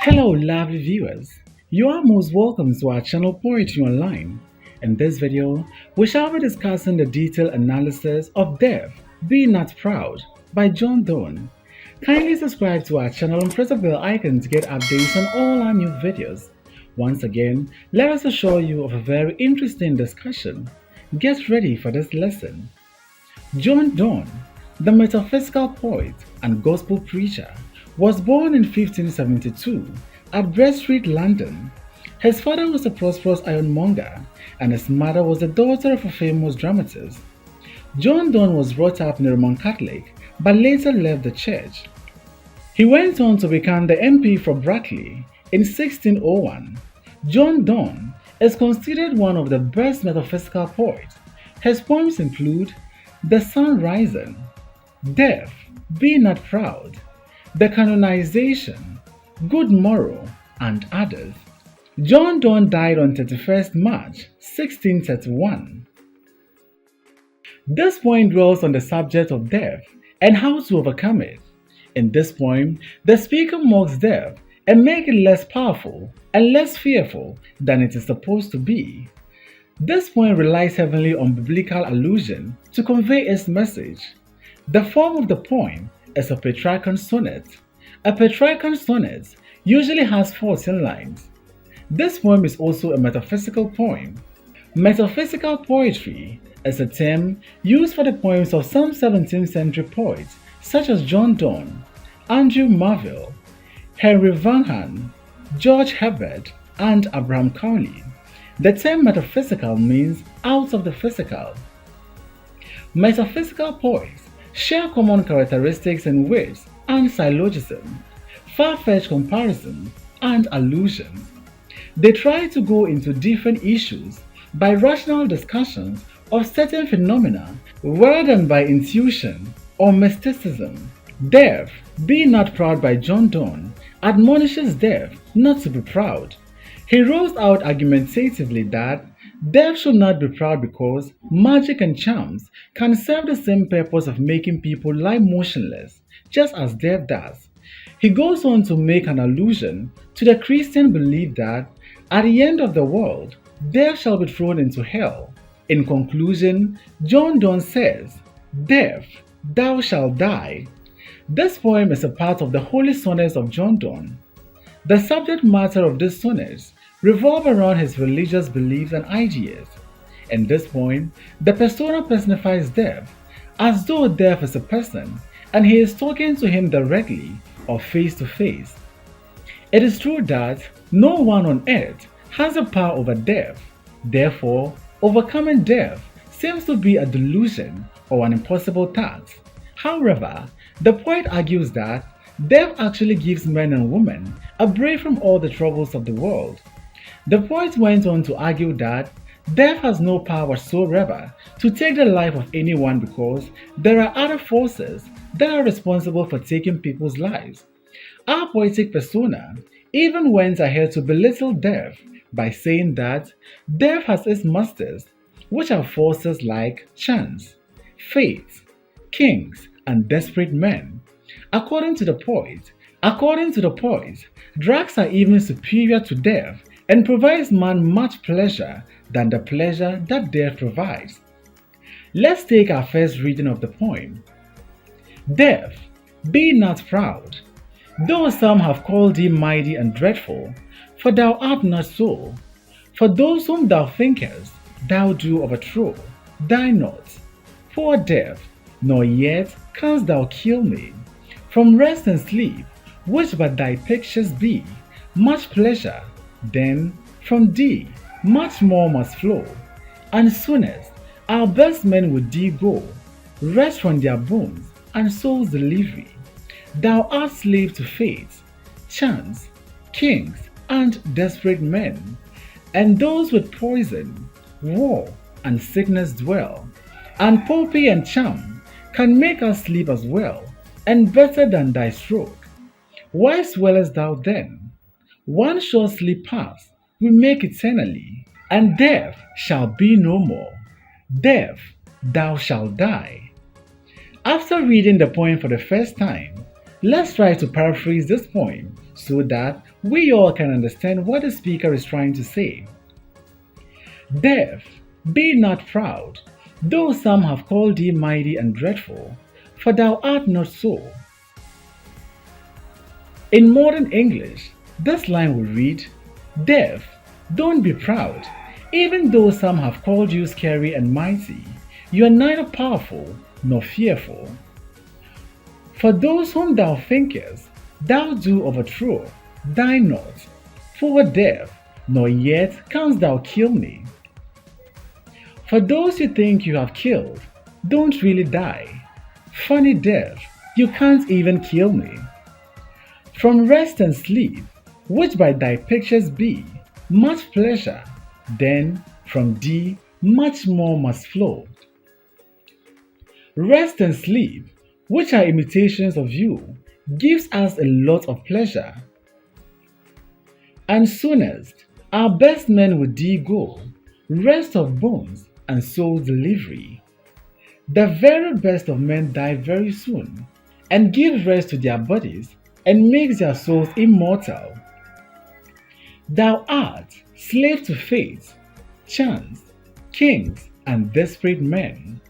Hello, lovely viewers. You are most welcome to our channel Poetry Online. In this video, we shall be discussing the detailed analysis of Death, Be Not Proud by Donne. Kindly subscribe to our channel and press the bell icon to get updates on all our new videos. Once again, let us assure you of a very interesting discussion. Get ready for this lesson. Donne, the metaphysical poet and gospel preacher, was born in 1572 at Brett Street, London. His father was a prosperous ironmonger, and his mother was the daughter of a famous dramatist. Donne was brought up in the Roman Catholic, but later left the church. He went on to become the MP for Brackley in 1601. Donne is considered one of the best metaphysical poets. His poems include The Sun Rising, Death, Be Not Proud, The Canonization, Good Morrow, and others. Donne died on 31st March 1631. This poem dwells on the subject of death and how to overcome it. In this poem, the speaker mocks death and makes it less powerful and less fearful than it is supposed to be. This poem relies heavily on biblical allusion to convey its message. The form of the poem is a Petrarchan sonnet. A Petrarchan sonnet usually has 14 lines. This poem is also a metaphysical poem. Metaphysical poetry is a term used for the poems of some 17th century poets such as John Donne, Andrew Marvell, Henry Van, George Herbert, and Abraham Cowley. The term metaphysical means out of the physical. Metaphysical poets share common characteristics in words and syllogism, far-fetched comparisons, and allusions. They try to go into different issues by rational discussions of certain phenomena rather than by intuition or mysticism. Death, Be Not Proud by Donne admonishes death not to be proud. He rolls out argumentatively that death should not be proud because magic and charms can serve the same purpose of making people lie motionless, just as death does. He goes on to make an allusion to the Christian belief that at the end of the world, death shall be thrown into hell. In conclusion, Donne says, Death, thou shalt die. This poem is a part of the Holy Sonnets of Donne. The subject matter of these sonnets revolve around his religious beliefs and ideas. In this poem, the persona personifies death as though death is a person and he is talking to him directly or face to face. It is true that no one on earth has the power over death. Therefore, overcoming death seems to be a delusion or an impossible task. However, the poet argues that death actually gives men and women a break from all the troubles of the world. The poet went on to argue that death has no power whatsoever to take the life of anyone because there are other forces that are responsible for taking people's lives. Our poetic persona even went ahead to belittle death by saying that death has its masters, which are forces like chance, fate, kings, and desperate men. According to the poet, drugs are even superior to death and provides man much pleasure than the pleasure that death provides. Let's take our first reading of the poem. Death, be not proud, though some have called thee mighty and dreadful, for thou art not so. For those whom thou thinkest, thou do overthrow, die not, poor death, nor yet canst thou kill me. From rest and sleep, which but thy pictures be, much pleasure, then from thee much more must flow. And soonest our best men with thee go, rest from their bones and soul's delivery. Thou art slave to fate, chance, kings, and desperate men, and those with poison, war, and sickness dwell. And poppy and charm can make us sleep as well, and better than thy stroke. Why swellest thou then? One short sleep past, we make eternally, and death shall be no more. Death, thou shalt die. After reading the poem for the first time, let's try to paraphrase this poem so that we all can understand what the speaker is trying to say. Death, be not proud, though some have called thee mighty and dreadful, for thou art not so. In modern English, this line will read, Death, don't be proud, even though some have called you scary and mighty, you are neither powerful nor fearful. For those whom thou thinkest, thou do overthrow, die not, for death, nor yet canst thou kill me. For those you think you have killed, don't really die. Funny death, you can't even kill me. From rest and sleep, which by thy pictures be, much pleasure, then from thee much more must flow. Rest and sleep, which are imitations of you, gives us a lot of pleasure. And soonest, our best men with thee go, rest of bones and soul delivery. The very best of men die very soon, and give rest to their bodies, and makes their souls immortal. Thou art slave to fate, chance, kings, and desperate men.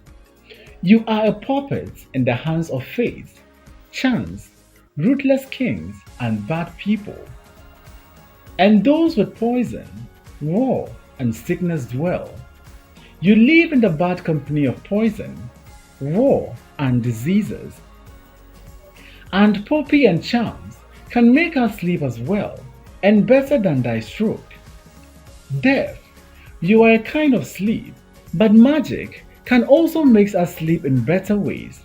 You are a puppet in the hands of fate, chance, ruthless kings, and bad people. And those with poison, war, and sickness dwell. You live in the bad company of poison, war, and diseases. And poppy and charms can make us sleep as well, and better than thy stroke. Death, you are a kind of sleep, but magic can also make us sleep in better ways.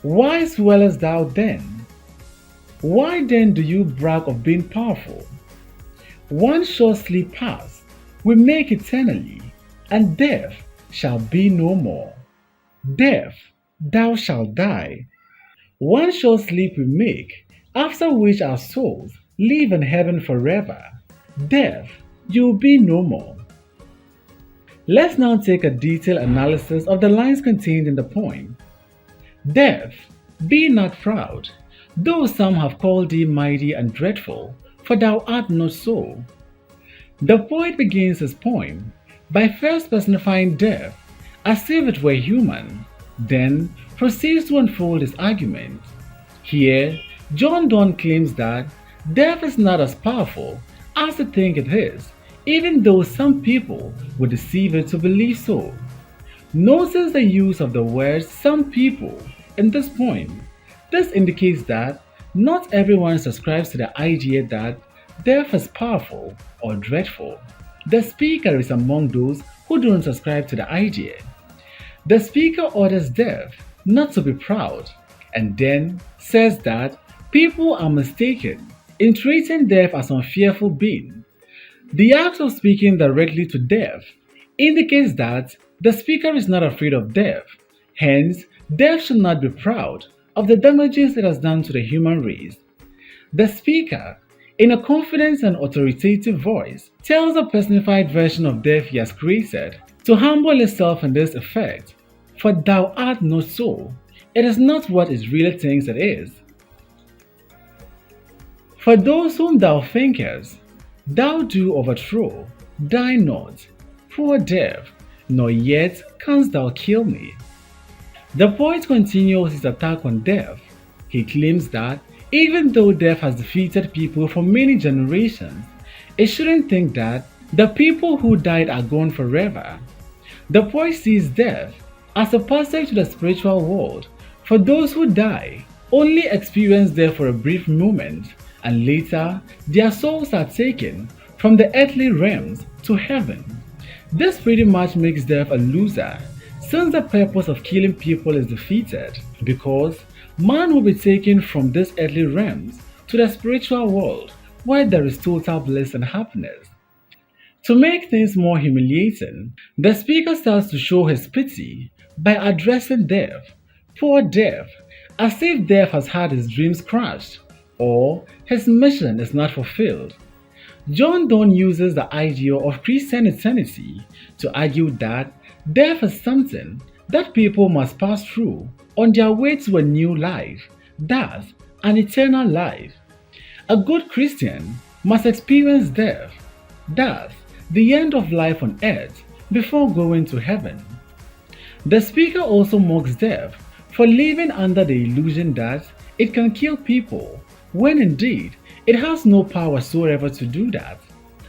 Why swellest thou then? Why then do you brag of being powerful? One short sleep past, we make eternally, and death shall be no more. Death, thou shalt die. One short sleep we make, after which our souls live in heaven forever. Death, you will be no more. Let's now take a detailed analysis of the lines contained in the poem. Death, be not proud, though some have called thee mighty and dreadful, for thou art not so. The poet begins his poem by first personifying death as if it were human, then proceeds to unfold his argument. Here, Donne claims that death is not as powerful as they think it is, even though some people would deceive it to believe so. Notice the use of the words some people in this poem. This indicates that not everyone subscribes to the idea that death is powerful or dreadful. The speaker is among those who don't subscribe to the idea. The speaker orders death not to be proud, and then says that people are mistaken in treating death as a fearful being. The act of speaking directly to death indicates that the speaker is not afraid of death, hence, death should not be proud of the damages it has done to the human race. The speaker, in a confident and authoritative voice, tells a personified version of death he has created to humble itself in this effect, for thou art not so, it is not what it really thinks it is. For those whom thou thinkest, thou do overthrow, die not, poor death, nor yet canst thou kill me. The poet continues his attack on death. He claims that even though death has defeated people for many generations, it shouldn't think that the people who died are gone forever. The poet sees death as a passage to the spiritual world. For those who die, only experience death for a brief moment, and later their souls are taken from the earthly realms to heaven. This pretty much makes death a loser, since the purpose of killing people is defeated, because man will be taken from these earthly realms to the spiritual world, where there is total bliss and happiness. To make things more humiliating, the speaker starts to show his pity by addressing death, poor death, as if death has had his dreams crushed, or his mission is not fulfilled. Donne uses the idea of Christian eternity to argue that death is something that people must pass through on their way to a new life, thus an eternal life. A good Christian must experience death, the end of life on earth, before going to heaven. The speaker also mocks death for living under the illusion that it can kill people, when indeed it has no power whatsoever to do that.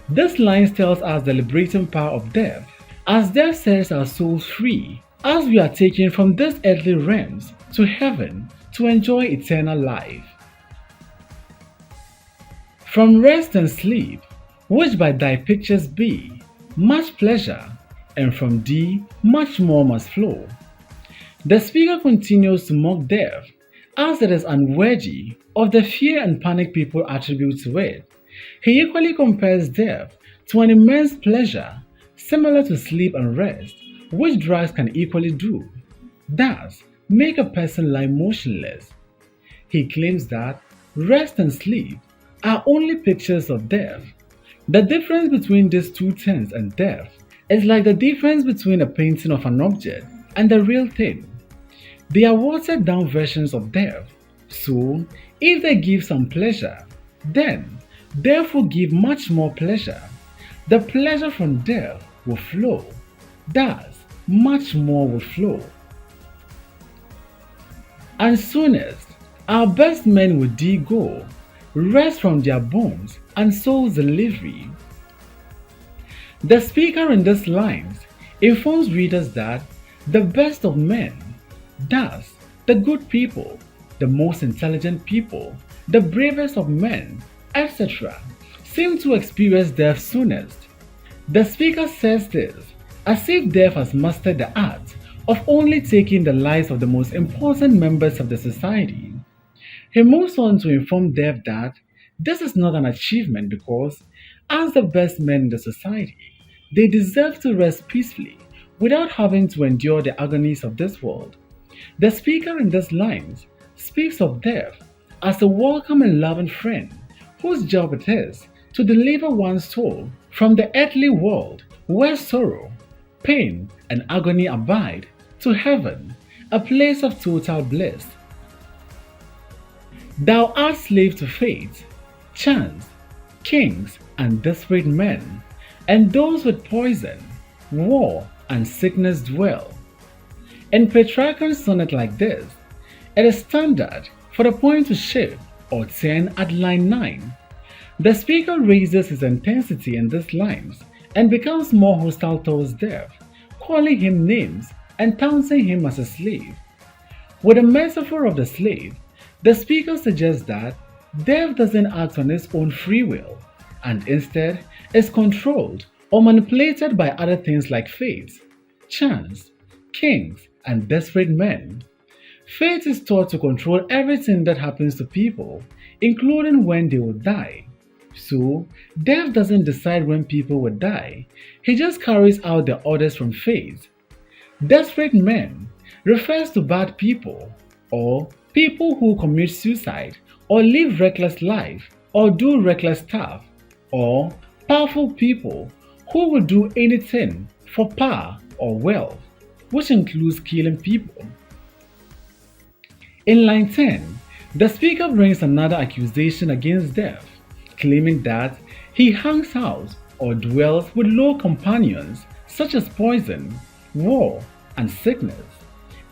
This line tells us the liberating power of death, as death sets our souls free, as we are taken from these earthly realms to heaven to enjoy eternal life. From rest and sleep, which by thy pictures be, much pleasure, and from thee much more must flow. The speaker continues to mock death, as it is unworthy of the fear and panic people attribute to it. He equally compares death to an immense pleasure, similar to sleep and rest, which drugs can equally do, thus make a person lie motionless. He claims that rest and sleep are only pictures of death. The difference between these two things and death is like the difference between a painting of an object and the real thing. They are watered down versions of death, so if they give some pleasure, then death will give much more pleasure. The pleasure from death will flow, thus much more will flow. And soonest, our best men with thee go, rest from their bones and soul's delivery. The speaker in these lines informs readers that the best of men, thus the good people, the most intelligent people, the bravest of men, etc., seem to experience death soonest. The speaker says this as if death has mastered the art of only taking the lives of the most important members of the society. He moves on to inform death that this is not an achievement because, as the best men in the society, they deserve to rest peacefully without having to endure the agonies of this world. The speaker in these lines speaks of death as a welcome and loving friend whose job it is to deliver one's soul from the earthly world where sorrow, pain, and agony abide to heaven, a place of total bliss. Thou art slave to fate, chance, kings, and desperate men, and those with poison, war, and sickness dwell. In Petrarchan sonnet like this, it is standard for the point to shift or turn at line 9. The speaker raises his intensity in these lines and becomes more hostile towards death, calling him names and taunting him as a slave. With the metaphor of the slave, the speaker suggests that death doesn't act on its own free will, and instead is controlled or manipulated by other things like fate, chance, kings, and desperate men. Fate is thought to control everything that happens to people, including when they will die. So, death doesn't decide when people will die, he just carries out the orders from fate. Desperate men refers to bad people, or people who commit suicide, or live reckless life, or do reckless stuff, or powerful people who will do anything for power or wealth, which includes killing people. In line 10, the speaker brings another accusation against death, claiming that he hangs out or dwells with low companions such as poison, war, and sickness.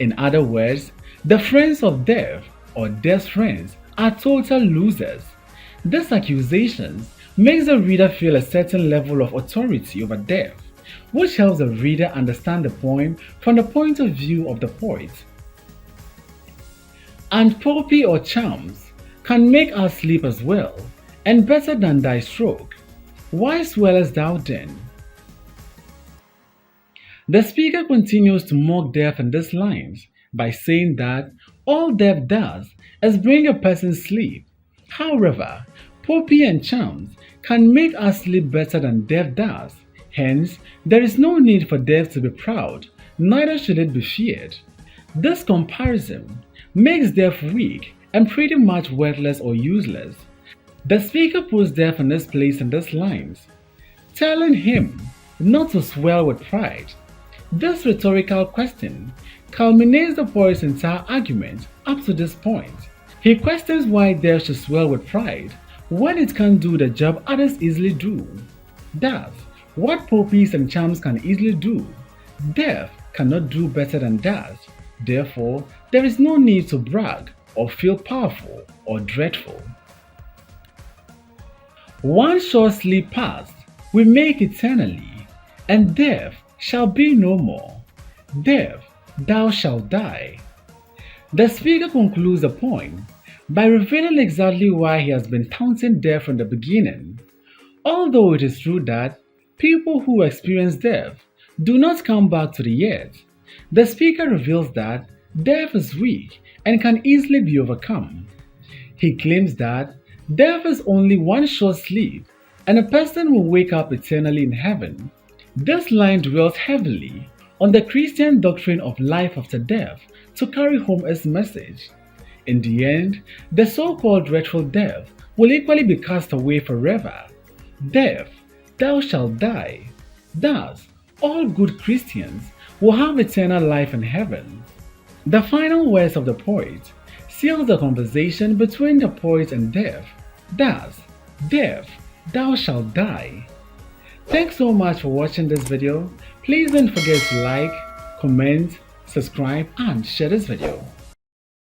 In other words, the friends of death or death's friends are total losers. This accusation makes the reader feel a certain level of authority over death, which helps the reader understand the poem from the point of view of the poet. And poppy or charms can make us sleep as well, and better than thy stroke. Why swellest thou then? The speaker continues to mock death in these lines by saying that all death does is bring a person sleep. However, poppy and charms can make us sleep better than death does. Hence, there is no need for death to be proud, neither should it be feared. This comparison makes death weak and pretty much worthless or useless. The speaker puts death in his place in these lines, telling him not to swell with pride. This rhetorical question culminates the poet's entire argument up to this point. He questions why death should swell with pride, when it can't do the job others easily do. Thus, what poppies and charms can easily do, death cannot do better than that. Therefore, there is no need to brag or feel powerful or dreadful. One short sleep past we make eternally, and death shall be no more. Death, thou shalt die. The speaker concludes the point by revealing exactly why he has been taunting death from the beginning. Although it is true that people who experience death do not come back to the earth, the speaker reveals that death is weak and can easily be overcome. He claims that death is only one short sleep and a person will wake up eternally in heaven. This line dwells heavily on the Christian doctrine of life after death to carry home its message. In the end, the so-called dreadful death will equally be cast away forever. Death, thou shalt die. Thus, all good Christians will have eternal life in heaven. The final words of the poet seal the conversation between the poet and death. Thus, death, thou shalt die. Thanks so much for watching this video. Please don't forget to like, comment, subscribe and share this video.